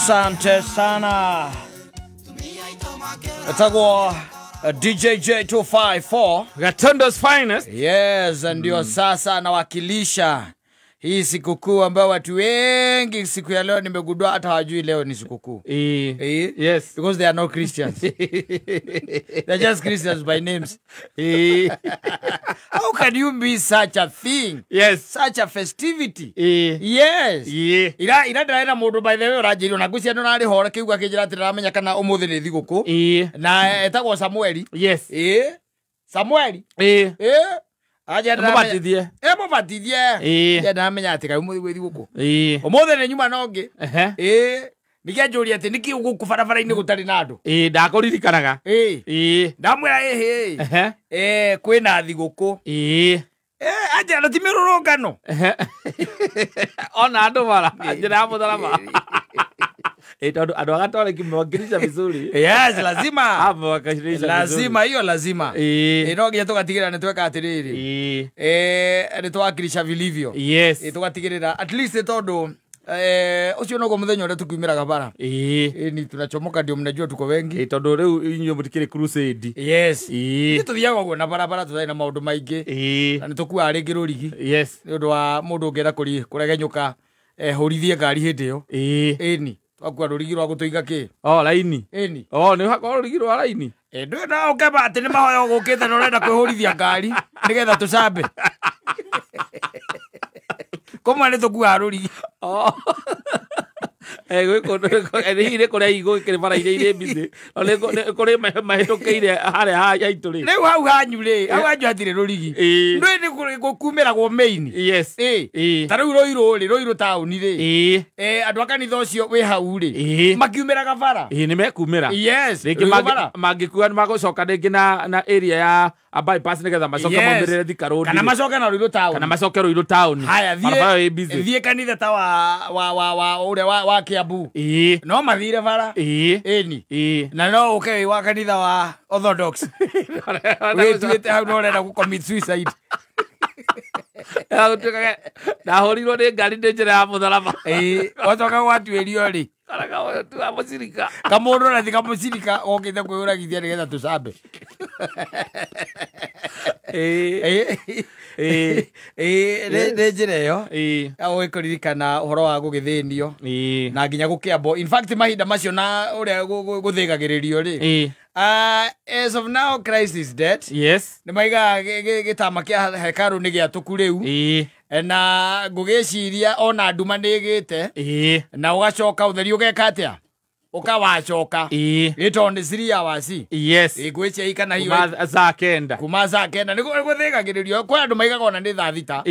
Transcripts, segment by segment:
Asante sana. Atagwa DJ J254 Gatundo's finest. Yes, ndio sasa nawakilisha hii sikukuu ambayo watu wengi siku ya leo nimegundua hata hawajui leo ni sikukuu. Yes. Because they are not Christians. They're just Christians by names. How can you be such a thing? Yes. Such a festivity. Yes. Ira ndaira mundu by the way urajiri na gucia ndo nari hore kiuga kijira tiramenya kana umuthi ni thiguku. Na etagwo Samueli. Yes. Samueli. Aje ndabatithie. Mubatithie. Ya ndamenya ati kai umuthi gwi thiguku. Umuthi ni nyuma nongi. Nikianjuria ati niki guku barabara-ini gutari na andu. Ndakuririkanaga. Ndamwira kwina thiguku. Aje na timirurungano. Ona andu mara. Njira mutharama. Ando agatore kimwakilisha vizuri. Yes, lazima. Hapo wakakilisha vizuri. Lazima hiyo lazima. No nginya tugatigira nitweka atiriri. Nitwakilisha vilivyo. Yes. Tugatigirira at least tondu ucio no go muthenya ule tukiumiraga bara. Ni tunachomoka ndio mnajua tuko wengi. Tondu riu inyo mutikire crusade. Yes. Ni tuthiaga go na barabara tuthai na maundu maingi. Na nitukua aringi rurigi. Yes. Ni undu wa mundu ngera kuregenyuka horithie ngari hindi yo. Ni twakua rurigi rwa gutuiga ki. Laini. Ni. Ni hakwa rurigi rwa laini. Ndio na ukeba ati ni mahoyo gukite no renda kwihorithia ngari nigetha tucambe. Como ale tukua rurigi. Ire kuria igo ikire bara ire bizi ole kuri mahetokeire hare ha yaituri riu hau hanyu ri hau hanyu hatire rurigi ndui ni gukumira go main. Yes. Taru roiro town ri andu akanitha ucio wi hau ri makiumira gabara ni mekumira. Yes. Magikuwa ni magocoka ringi na area ya a bypass nigetha macoke mombirire Thika Road kana macoke na Ruiru town kana macoke Ruiru town. Haya thie kanitha ta wa ure wa Kiambu no mathire bara ni na no uke wa kanitha wa Orthodox wetwete hau no renda ku commit suicide. Ndahorirwo ni ngari ndi njira ya mutharama otoka gwatuirio ri karaga tu amucirika kamundu na thika mucirika okite kwiyuragithia nigetha tucambe. Nĩ njĩra ĩyo ũgĩkũririkana ũhoro wa gũgĩthĩnio na nginya gũkĩambwo. In fact mahinda macio na ũrĩa gũthĩgagĩrĩrio rĩ as of now Christ is dead. Yes. Nĩ maigaga gĩtama kĩa hekaru nĩ gĩatũku rĩu na ngũgĩciria ona nduma nĩ ĩgĩte na ũgacoka ũtheri ũgeka atĩa ukawacoka itonde 3 hours. Yes. Gwĩcia ikana hiyo kuma za kenda nĩ gũthĩgagĩrĩrio kwa andũ maigaga ona nĩ thaa thita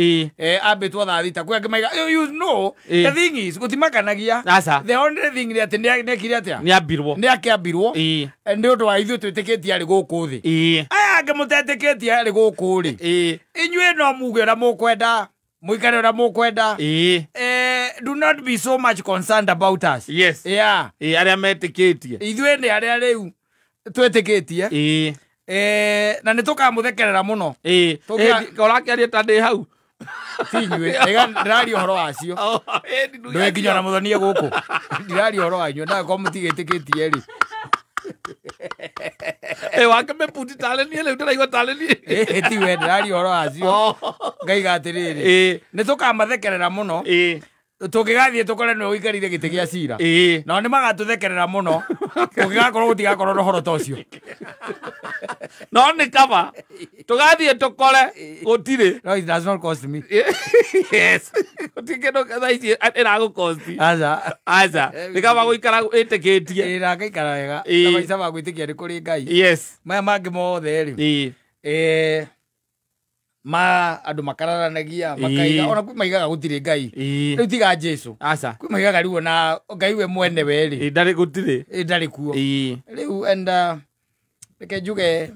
ambĩtwo thaa thita kwa angĩ maigaga you know the thing is gũtimakanagia the only thing nĩ atĩ nĩekire atĩa nĩakĩambirwo nĩ ũndũ wa ithuĩ twĩtĩkĩtie arĩ gũkũ thĩ aya angĩ mũtetĩkĩtie arĩ gũkũ rĩ inyuĩ no muge ũrĩa mũkwenda muikare ũrĩa mũkwenda. Do not be so much concerned about us. Yes. Arĩa metĩkĩtie ithuĩ nĩ arĩa rĩu twĩtĩkĩtie na nĩ tũkamũthekerera mũno. Ũrakĩaria ta ndĩ hau tinyuĩ ndĩraria ũhoro wacio ndũĩ nginya na mũthonie gũkũ ndĩraria ũhoro wanyu ndakorwo mũtigĩtĩkĩtie rĩ wake meputi talenie leo ndĩraigua talenie tiwe ndĩraria ũhoro wacio ngaiga atĩrĩrĩ nĩ tũkamathekerera mũno tũngĩgathiĩ tũkore nĩ ũikarire gĩtĩ gĩa cira nao nĩ magatũthekerera mũno ũngĩgakorwo gũtigakorwo na ũhoro ta ũcio no nĩ kaba tũgathiĩ tũkore gũtirĩ. No, it does not cost me. Yes. Gũtikĩndũ thaa ici ĩragũkosti aca nĩ kaba gũikara ĩtĩkĩtie na ngaikara wega na maica ma gwĩtĩkia nĩ kũrĩ Ngai. Yes. Maya mangĩ mothe rĩ ma andu makararanagia makaiga ona kwĩ maigaga gũtirĩ Ngai rĩu tiga Jesu kwĩ maigaga rĩu na Ngai we mwene we rĩ ndarĩ gũtirĩ ndarĩ kuo rĩu enda reke njuge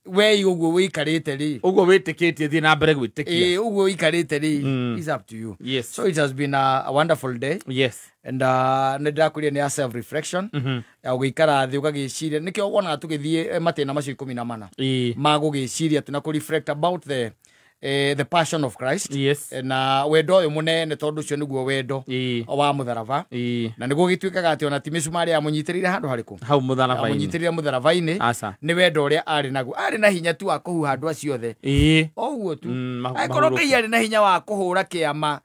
we ũguo wĩikarĩte rĩ ũguo wĩtĩkĩtie thiĩ na mbere gwĩtĩkia ũguo wĩikarĩte rĩ is up to you. Yes. So it has been a wonderful day. Yes. And nĩ ndĩrakũria nĩ self reflection ya gũikara thĩ ũgagĩciria nĩkĩo wonaga tũgĩthiĩ matĩna macio 14 ma gũgĩciria tuna kũ reflect about the the passion of Christ. Yes. Na wendo uyu munene tondu cio niguo wendo wa mutharaba. Na niguo gituikaga ati ona ti micumari ya munyitirire handu hariku. Hau mutharaba-ini. Munyitirire mutharaba-ini. Ni wendo uria ari naguo. Ari na hinya tu wa kuhuha andu acio othe. Oguo tu. Aikorwo Ngai ari na hinya wa kuhura kiama.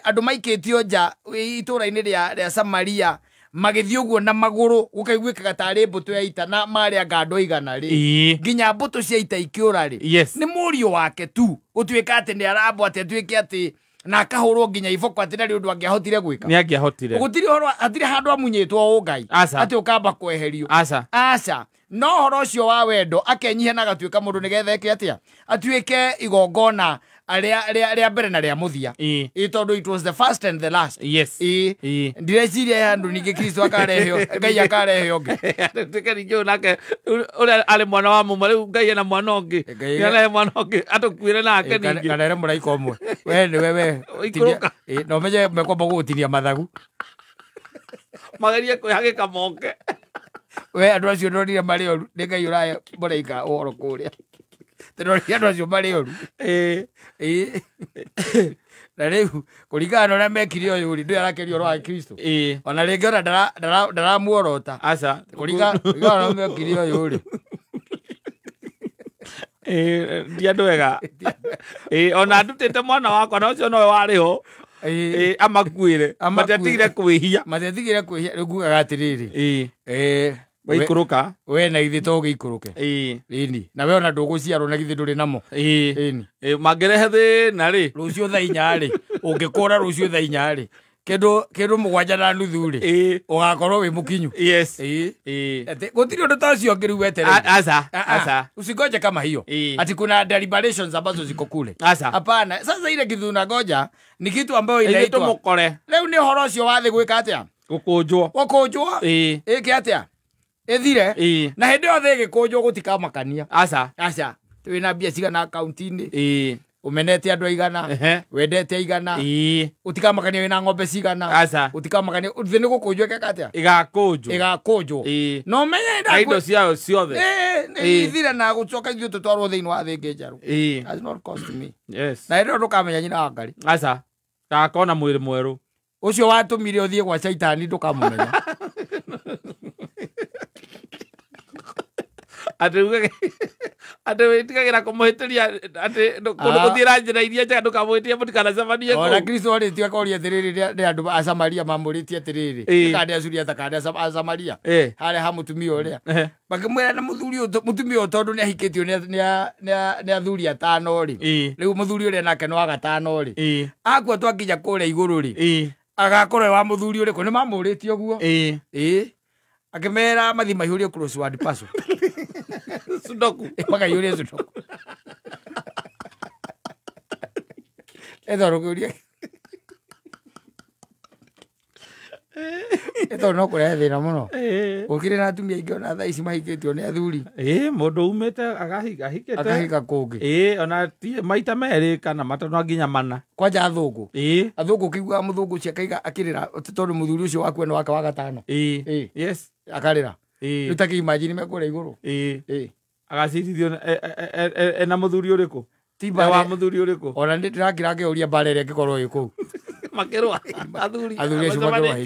Andu maikitio nja itura-ini ria Samaria. Magithii uguo na maguru gukaiguikaga tari mbutu ya ita na maria ngando igana ri nginya mbutu cia ita ikiura ri ni murio wake tu gutuika ati ni arabo ati atuike ati na akahurwo nginya iboko ati nari undu angiahotire gwika ni angiahotire gutiri horo atiri handu amunyitwo o Ngai ati ukamba kweherio aca no horo ucio wa wendo akenyihia na gatuika mundu nigetha eke atia atuike igongona aria mbere na ria muthia tondu it was the first and the last ndireciria handu ningi Kristo akareheo Ngai akareheo ngi tukaringi nake uri ari mwana wa mumwe riu Ngai ena mwana ungi kana mwana ungi atukwire nake ningi kana ere muraika umwe we ni wewe no menye mekomba gutiria mathagu magerie kwihagika moke we andu acio ndorire mari oru ni Ngai uraya muraika uhoro kuria ndorire andu acio mari oru na riu kuringana na uria mekire uyu ri ndu arakerio roho wa Kristo ona ringi ona ndaramuorota aca kuringana na mekire uyu ri ndiandu wega ona ndutite mwana wakwa na ucio nowe wariho amakuire matetigire kwihia riu ngugaga atiriri waikuruka we na ithi to giikuruke ini na we ona nduguciarwo na githi nduri namo ini mangirehe thina ri rucio thaa 4 ri ungikura rucio thaa 4 ri kindu 7 na nuthu ri ugakorwo wi mukinyu gutiri undu tacio ngiru wetere aca usingoje kama hiyo ati kuna deliberations ambazo ziko kule hapana sasa ile kithuna ngoja ni kitu ambayo inaitwa mukore leo ni horo cio wathi gwika atia gukunjwa iki atia ethire na hindi yothe gikunjwo gutikamakania aca twina mbia cigana akaunti-ini umenete andu aigana wendete aigana utikamakania wina ng'ombe cigana utikamakania thi ni gukunjwo keka atia igakunjwo no menye indo ciao ciothe ithire na gucoka ithuĩ tutwarwo thĩinĩ wa thĩ ĩngĩ njerũ has not cost me na hĩndĩ ĩyo ndũkamenya nyina wa Ngarĩ aca ndakona mwĩrĩ mwerũ ũcio watũmire ũthiĩ gwa Caitani ndũkamũmenya ati witigagira kumuhitiria ati kuthira njira iria njega ndukamuhitia mutikanacemanie ona Kristo aritie akoria atiriri ni andu a Samaria mamuritie atiriri kandi acuria ta kandi a Samaria haria ha mutumia uria bakimwira na mutumia uyu tondu ni ahikitio ni athuri atano ri riu muthuri uria nake no agatano ri akwa twakinya kuria iguru ri agakorwo wa muthuri uriku ni mamuritie uguo akimera mathi mahiurie crossword puzzle sudoku makaiurie sudoku ethoroguria no kurehe thina muno ukire na atumia ingi ona thaa ici mahikitio ni athuri mundu umite akahika kungi ona maita meri kana matano nginya mana kwanja athungu kiguaga muthungu ucio akaiga akirira tondu muthuri ucio waku ni wake wa gatano yes akarira riu ta imagine mekure iguru agacirithio ena muthuri uriku wa muthuri uriku ona ndirakira ngeuria mbara iria ngikorwo ii kuu makirwa athuri acio makirwa